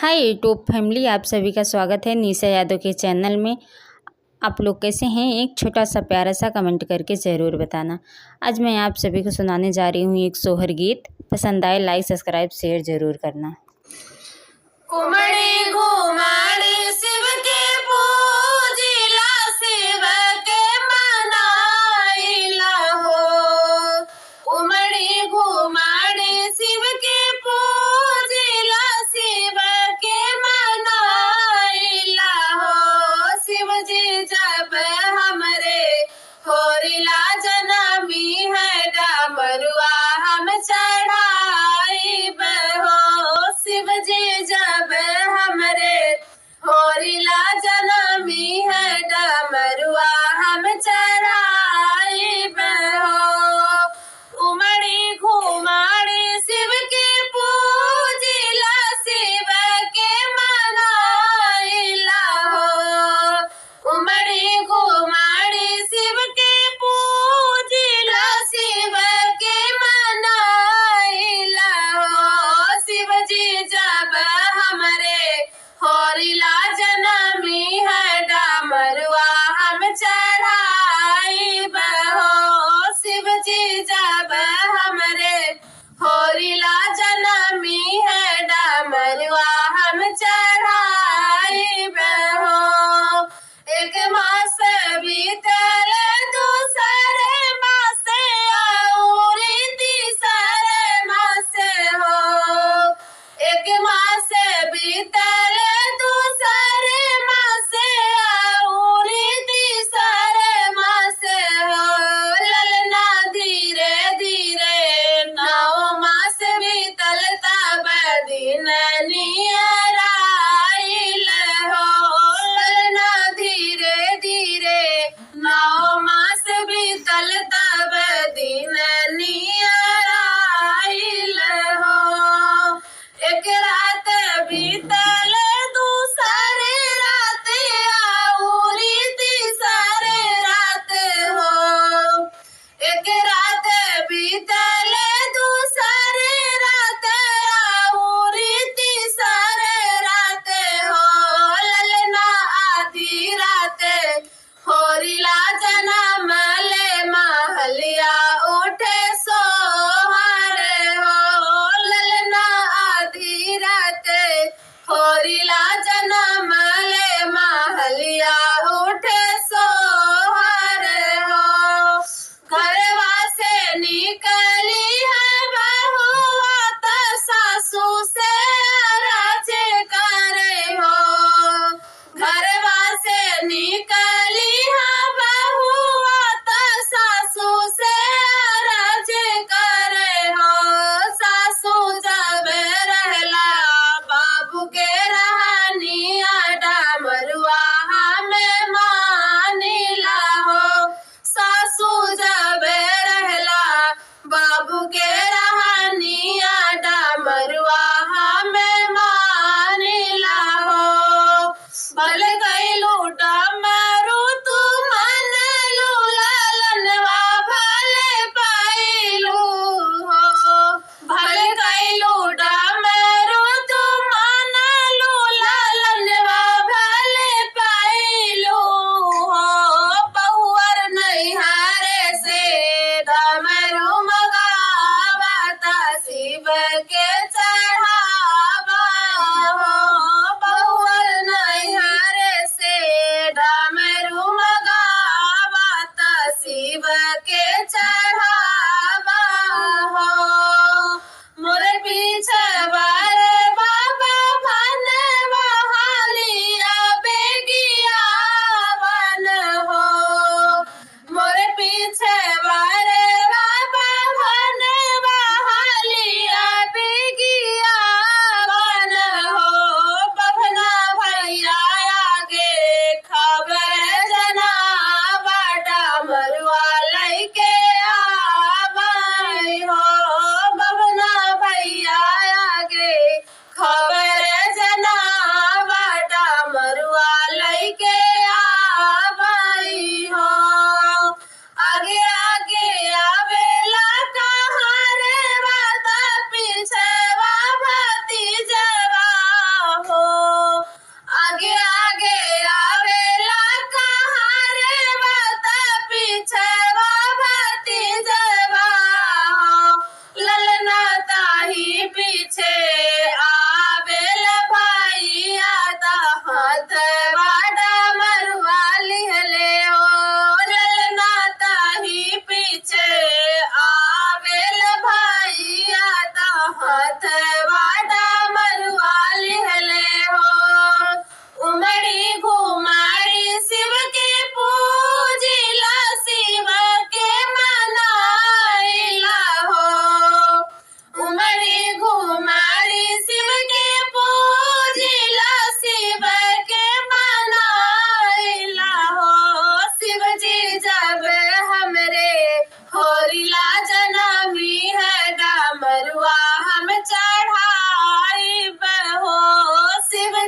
Hi YouTube family, आप सभी का स्वागत है निशा यादव के चैनल में। आप लोग कैसे हैं? एक छोटा सा प्यारा सा कमेंट करके ज़रूर बताना। आज मैं आप सभी को सुनाने जा रही हूँ एक सोहर गीत। पसंद आए लाइक सब्सक्राइब शेयर ज़रूर करना। उमड़ी घुमाड़ी शिव के पूजिला, शिव के मनाइला हो। उमड़ी घुमाड़ी शिव के पूजिला, शिव के मनाइला हो। शिव जी जब हमरे होरिला जनमी है, डमरुआ हम चढ़ाइब हो। शिव जी जब हमरे होरिला जनमी है, डमरुआ हम चढ़ाइब हो। उमड़ी घुमाड़ी शिव के पूजिला, शिव के मनाइला हो। उमड़ी घुमाड़ी शिव के पूजिला, शिव के मनाइला हो। शिव जी जब हमरे होरिला जनमी है, डमरुआ हम चढ़ाइब हो। शिव जी जब हमरे होरिला जनमी है, डमरुआ हम चढ़ाइब हो। एक मास बीतल, दूसरे मास और तीसरे मास हो। एक मास बीतल, दूसरे मास और तीसरे मास हो। ललना धीरे धीरे नौ मास बीतल, तब दिन नियर आइल हो। ललना धीरे धीरे नौ मास बीतल, तब दिन नियर आइल हो। एक रात बीतल, दूसरे रात और तीसरे रात हो। एक रात बीतल, दूसरे रात और तीसरे रात हो। ललना आधी रात होरिला जनम ले, महलिया उठे सोहर हो। ललना आधी रात होरिला जनम ले, महलिया उठे सोहर हो। घरवा से निकली है बहुआ, त सासू से राज करे हो। घरवा से निकली है बहुआ, त सासू से राज करे हो। सासू जब रहला बाबू के रहनिया,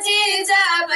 जी जब